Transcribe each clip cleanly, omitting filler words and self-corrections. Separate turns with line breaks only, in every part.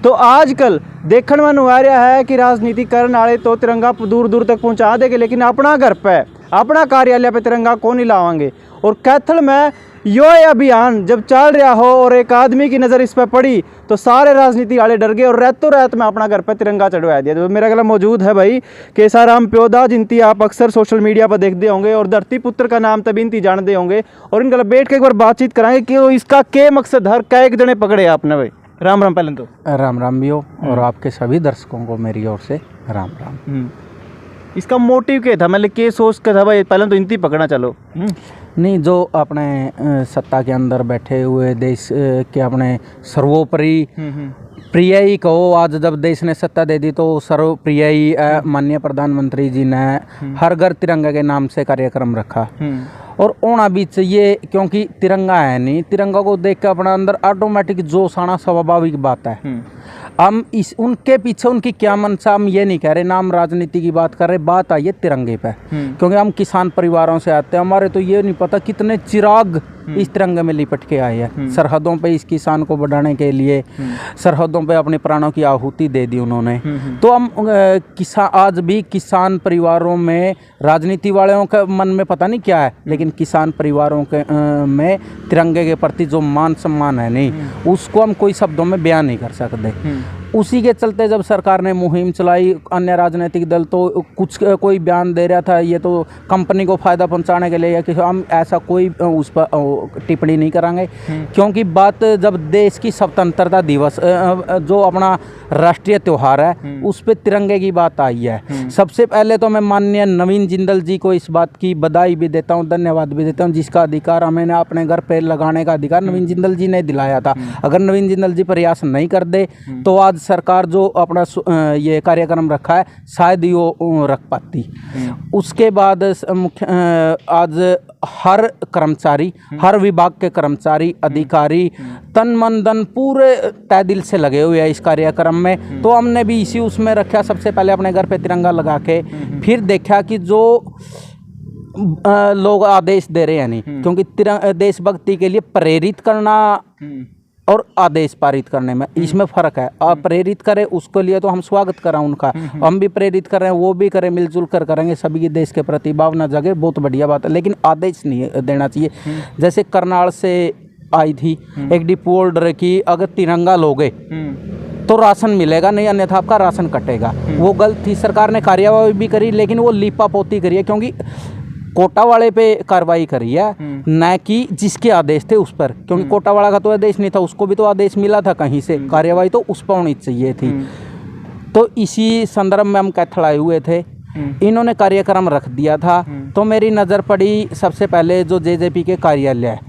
तो आजकल देखने में आ रहा है कि राजनीति करने वाले तो तिरंगा दूर दूर तक पहुंचा देंगे, लेकिन अपना घर पे अपना कार्यालय पे तिरंगा कौन नहीं लावांगे। और कैथल में यो अभियान जब चल रहा हो और एक आदमी की नज़र इस पर पड़ी तो सारे राजनीति वाले डर गए और रातों रात में अपना घर पर तिरंगा चढ़वा दिया। तो मेरा गला मौजूद है भाई केसाराम प्योदा, जिनकी आप अक्सर सोशल मीडिया पर देखते होंगे, और धरती पुत्र का नाम तभी इनती जानते होंगे। और इनका बैठ के एक बार बातचीत कराएंगे कि इसका क्या मकसद हर कै एक जने पकड़े आपने। भाई राम राम। पहले तो
राम राम भी हो और आपके सभी दर्शकों को मेरी ओर से राम राम।
इसका मोटिव क्या था, मतलब क्या सोच का था भाई पहले तो इनती पकड़ना चलो?
नहीं, जो अपने सत्ता के अंदर बैठे हुए देश के अपने सर्वोपरि प्रिय ही कहो, आज जब देश ने सत्ता दे दी तो सर्वप्रिय ही माननीय प्रधानमंत्री जी ने हर घर तिरंगा के नाम से कार्यक्रम रखा। और होना भी चाहिए, क्योंकि तिरंगा है नहीं, तिरंगा को देख के अपना अंदर ऑटोमेटिक जोश आना स्वाभाविक बात है। हम इस उनके पीछे उनकी क्या मंशा हम ये नहीं कह रहे, नाम राजनीति की बात कर रहे, बात आई है तिरंगे पे। क्योंकि हम किसान परिवारों से आते हैं, हमारे तो ये नहीं पता कितने चिराग इस तिरंगे में लिपट के आए हैं। सरहदों पे इस किसान को बढ़ाने के लिए सरहदों पे अपने प्राणों की आहुति दे दी उन्होंने। तो हम किसान आज भी किसान परिवारों में, राजनीति वालों के मन में पता नहीं क्या है, लेकिन किसान परिवारों के में तिरंगे के प्रति जो मान सम्मान है नहीं, उसको हम कोई शब्दों में बयान नहीं कर सकते। उसी के चलते जब सरकार ने मुहिम चलाई, अन्य राजनीतिक दल तो कुछ कोई बयान दे रहा था ये तो कंपनी को फ़ायदा पहुंचाने के लिए, कि हम ऐसा कोई उस पर टिप्पणी नहीं करेंगे। क्योंकि बात जब देश की स्वतंत्रता दिवस जो अपना राष्ट्रीय त्यौहार है उस पर तिरंगे की बात आई है, सबसे पहले तो मैं माननीय नवीन जिंदल जी को इस बात की बधाई भी देता हूँ, धन्यवाद भी देता हूँ, जिसका अधिकार हमें अपने घर पे लगाने का अधिकार नवीन जिंदल जी ने दिलाया था। अगर नवीन जिंदल जी प्रयास नहीं कर दे तो आज सरकार जो अपना ये कार्यक्रम रखा है शायद ही वो रख पाती। उसके बाद आज हर कर्मचारी, हर विभाग के कर्मचारी, अधिकारी तन मन धन पूरे तय दिल से लगे हुए हैं इस कार्यक्रम में। तो हमने भी इसी उसमें रखा, सबसे पहले अपने घर पे तिरंगा लगा के, फिर देखा कि जो लोग आदेश दे रहे हैं नहीं, क्योंकि देशभक्ति के लिए प्रेरित करना और आदेश पारित करने में इसमें फ़र्क है। आप प्रेरित करें उसके लिए तो हम स्वागत करें उनका, हम भी प्रेरित कर रहे हैं, वो भी करें, मिलजुल कर करेंगे, सभी की देश के प्रति भावना जगे, बहुत बढ़िया बात है। लेकिन आदेश नहीं देना चाहिए। जैसे करनाल से आई थी एक डिपो ऑर्डर की, अगर तिरंगा लोगे तो राशन मिलेगा, नहीं अन्यथा आपका राशन कटेगा। वो गलत थी, सरकार ने कार्यवाही भी करी, लेकिन वो लीपापोती करी है, क्योंकि कोटा वाले पे कार्रवाई करी है, न कि जिसके आदेश थे उस पर। क्योंकि कोटा वाला का तो आदेश नहीं था, उसको भी तो आदेश मिला था कहीं से, कार्रवाई तो उस पर होनी चाहिए थी। तो इसी संदर्भ में हम कैथल आए हुए थे, इन्होंने कार्यक्रम रख दिया था, तो मेरी नज़र पड़ी सबसे पहले जो जेजेपी के कार्यालय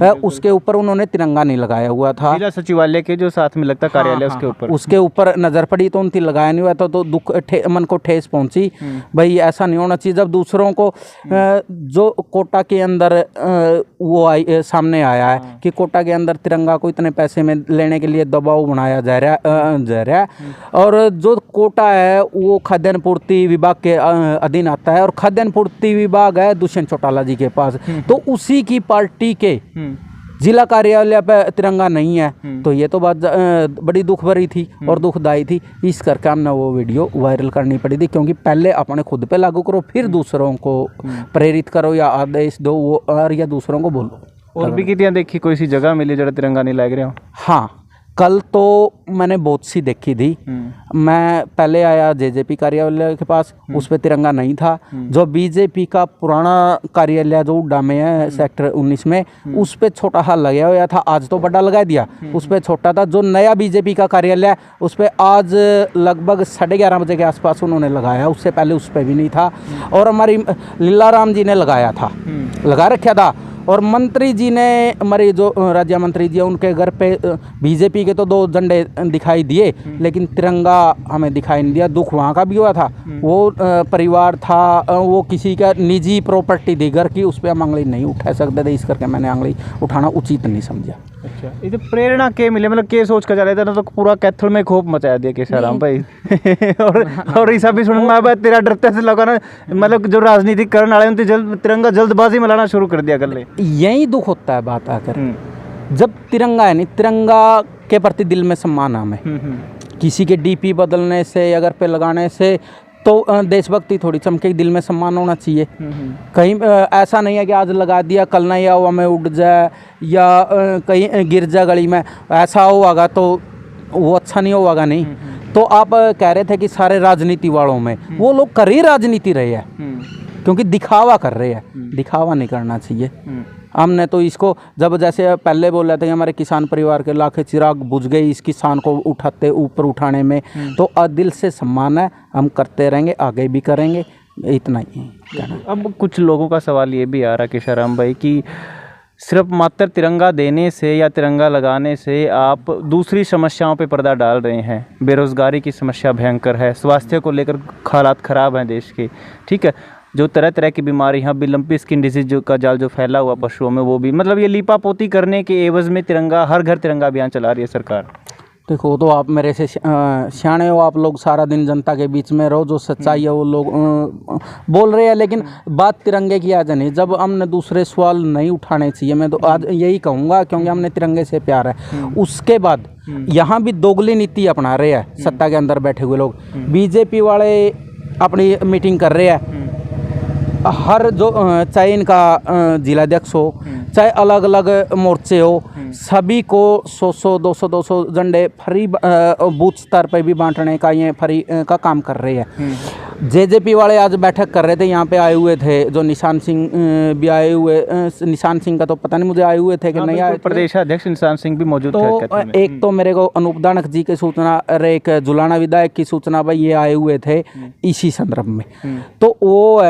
है उसके ऊपर उन्होंने तिरंगा नहीं लगाया हुआ था,
जिला सचिवालय के जो साथ में लगता कार्यालय उसके
ऊपर नज़र पड़ी, तो उनकी लगाया नहीं हुआ था। तो दुख मन को ठेस पहुंची, भाई ऐसा नहीं होना चाहिए। जब दूसरों को जो कोटा के अंदर वो सामने आया है कि कोटा के अंदर तिरंगा को इतने पैसे में लेने के लिए दबाव बनाया जा रहा है, और जो कोटा है वो खाद्यान्न पूर्ति विभाग के अधीन आता है, और खाद्यान्न पूर्ति विभाग है दुष्यंत चौटाला जी के पास, तो उसी की पार्टी के जिला कार्यालय पे तिरंगा नहीं है। तो ये तो बात बड़ी दुख भरी थी और दुखदाई थी, इस करके हमने वो वीडियो वायरल करनी पड़ी थी। क्योंकि पहले अपने खुद पे लागू करो, फिर दूसरों को प्रेरित करो या आदेश दो, वो और या दूसरों को बोलो।
और भी कितनी देखी कोई सी जगह मिली जरा तिरंगा नहीं लग रहा हो?
हाँ, कल तो मैंने बहुत सी देखी थी। मैं पहले आया जेजेपी कार्यालय के पास, उस पर तिरंगा नहीं था। जो बीजेपी का पुराना कार्यालय जो उड्डा में है सेक्टर 19 में, उस पर छोटा हाल लगा हुआ था, आज तो बड़ा लगा दिया, उस पर छोटा था। जो नया बीजेपी का कार्यालय उस पर आज लगभग 11:30 बजे के आसपास उन्होंने लगाया, उससे पहले उस पर भी नहीं था। और हमारी लीलाराम जी ने लगाया था, लगा रखा था। और मंत्री जी ने, हमारे जो राज्य मंत्री जी हैं, उनके घर पे बीजेपी के तो 2 झंडे दिखाई दिए, लेकिन तिरंगा हमें दिखाई नहीं दिया। दुख वहाँ का भी हुआ था, वो परिवार था, वो किसी का निजी प्रॉपर्टी थी घर की, उस पर हम आंगली नहीं उठा सकते थे, इस करके मैंने आंगली उठाना उचित नहीं समझा।
अच्छा, ये तो प्रेरणा के मिले, मतलब के सोच कर चले थे ना, तो पूरा कैथल में खोप मचा दिया केसाराम भाई। और ऐसा भी सुनना है तेरा डरते से लगा ना, मतलब जो राजनीति करने वाले उनकी तिरंगा जल्दबाजी में लाना शुरू कर दिया कर ले।
यही दुख होता है बात आकर, जब तिरंगा है नहीं, तिरंगा के प्रति दिल में सम्मान हमें, किसी के डीपी बदलने से, अगर पे लगाने से तो देशभक्ति थोड़ी चमके, दिल में सम्मान होना चाहिए। कहीं ऐसा नहीं है कि आज लगा दिया कल नहीं हवा में उड़ जाए या कहीं गिर जाए गली में, ऐसा होगा तो वो अच्छा नहीं होगा नहीं। तो आप कह रहे थे कि सारे राजनीति वालों में वो लोग कर ही राजनीति रहे हैं, क्योंकि दिखावा कर रहे हैं, दिखावा नहीं करना चाहिए। हमने तो इसको जब जैसे पहले बोल रहे थे कि हमारे किसान परिवार के लाखे चिराग बुझ गए इस किसान को उठाते ऊपर उठाने में, तो दिल से सम्मान है, हम करते रहेंगे, आगे भी करेंगे, इतना ही कहना।
अब कुछ लोगों का सवाल ये भी आ रहा है केशाराम भाई कि सिर्फ मात्र तिरंगा देने से या तिरंगा लगाने से आप दूसरी समस्याओं पे पर्दा डाल रहे हैं। बेरोज़गारी की समस्या भयंकर है, स्वास्थ्य को लेकर हालात ख़राब हैं देश के, ठीक है, जो तरह तरह की बीमारी, यहाँ भी लंपी स्किन डिजीज जो का जाल जो फैला हुआ पशुओं में, वो भी मतलब ये लीपा पोती करने के एवज़ में तिरंगा, हर घर तिरंगा अभियान चला रही है सरकार।
देखो, तो आप मेरे से सियाने हो, आप लोग सारा दिन जनता के बीच में रहो, जो सच्चाई है वो लोग बोल रहे हैं, लेकिन बात तिरंगे की आज नहीं। जब हमने दूसरे सवाल नहीं उठाने चाहिए, मैं तो आज यही कहूँगा, क्योंकि हमने तिरंगे से प्यार है। उसके बाद यहाँ भी दोगली नीति अपना रहे हैं सत्ता के अंदर बैठे हुए लोग। बीजेपी वाले अपनी मीटिंग कर रहे हैं, हर जो चाहे इनका जिलाध्यक्ष हो, चाहे अलग अलग मोर्चे हो, सभी को 100 200 झंडे फ्री बूथ स्तर पे भी बांटने का ये फ्री का काम कर रहे हैं। जेजेपी वाले आज बैठक कर रहे थे, यहाँ पे आए हुए थे, जो निशान सिंह भी आए हुए, निशान सिंह का तो पता नहीं मुझे आए हुए थे कि नहीं आए।
प्रदेशाध्यक्ष निशान सिंह भी मौजूद थे।
तो एक तो मेरे को अनूप दानक जी की सूचना, अरे एक जुलाना विधायक की सूचना, भाई ये आए हुए थे इसी संदर्भ में। तो वो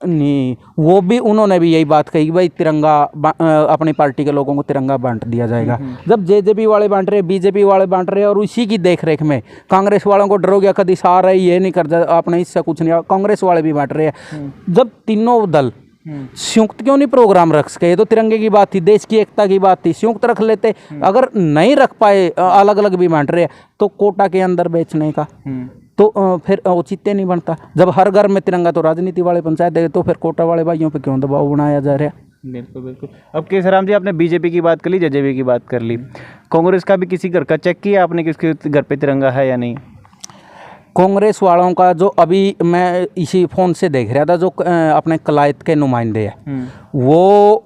नहीं, वो भी उन्होंने भी यही बात कही कि भाई तिरंगा अपनी पार्टी के लोगों को तिरंगा बांट दिया जाएगा। जब जेजेपी वाले बांट रहे, बीजेपी वाले बांट रहे, और उसी की देखरेख में कांग्रेस वालों को डर हो गया, कभी सार है ये नहीं कर जा आपने, इससे कुछ नहीं, कांग्रेस वाले भी बांट रहे हैं। जब तीनों दल संयुक्त क्यों नहीं प्रोग्राम रख सके? ये तो तिरंगे की बात थी, देश की एकता की बात थी, संयुक्त रख लेते। अगर नहीं रख पाए, अलग अलग भी बांट रहे हैं, तो कोटा के अंदर बेचने का तो फिर औचित्य नहीं बनता। जब हर घर में तिरंगा, तो राजनीति वाले पंचायत दे, तो फिर कोटा वाले भाइयों पे क्यों दबाव बनाया जा रहा है?
बिल्कुल बिल्कुल। अब केशराम जी, आपने बीजेपी की बात कर ली, जेजेपी की बात कर ली, कांग्रेस का भी किसी घर का चेक किया आपने, किसके घर पे तिरंगा है या नहीं?
कांग्रेस वालों का जो अभी मैं इसी फ़ोन से देख रहा था, जो अपने कलायत के नुमाइंदे हैं, वो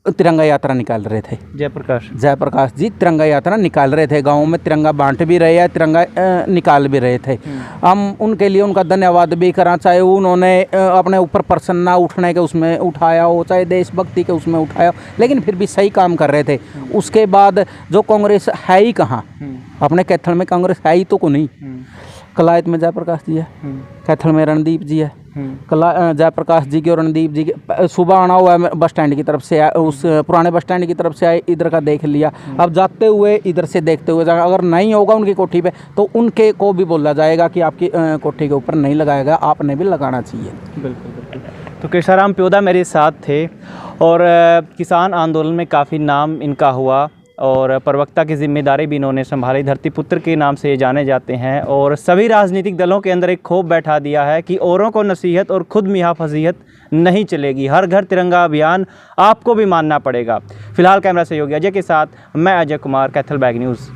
तिरंगा यात्रा निकाल रहे थे। जयप्रकाश जी तिरंगा यात्रा निकाल रहे थे, गाँव में तिरंगा बांट भी रहे हैं, तिरंगा निकाल भी रहे थे। हम उनके लिए उनका धन्यवाद भी करा, चाहे उन्होंने अपने ऊपर प्रसन्ना उठने के उसमें उठाया हो, चाहे देशभक्ति के उसमें उठाया हो, लेकिन फिर भी सही काम कर रहे थे। उसके बाद जो कांग्रेस है ही कहाँ, अपने कैथल में कांग्रेस है ही तो को नहीं। कलायत में जयप्रकाश जी है, कैथल में रणदीप जी है। जयप्रकाश जी की और रणदीप जी की सुबह आना हुआ है, बस स्टैंड की तरफ से आए, उस पुराने बस स्टैंड की तरफ से आए, इधर का देख लिया। अब जाते हुए इधर से देखते हुए जाएगा, अगर नहीं होगा उनकी कोठी पे, तो उनके को भी बोला जाएगा कि आपकी कोठी के ऊपर नहीं लगाएगा, आपने भी लगाना चाहिए।
बिल्कुल बिल्कुल। तो केशाराम प्योदा मेरे साथ थे, और किसान आंदोलन में काफ़ी नाम इनका हुआ, और प्रवक्ता की जिम्मेदारी भी इन्होंने संभाली। धरतीपुत्र के नाम से ये जाने जाते हैं, और सभी राजनीतिक दलों के अंदर एक खौफ बैठा दिया है कि औरों को नसीहत और खुद मियाँ फजीहत नहीं चलेगी। हर घर तिरंगा अभियान आपको भी मानना पड़ेगा। फिलहाल कैमरा सहयोगी अजय के साथ मैं अजय कुमार, कैथल बैग न्यूज़।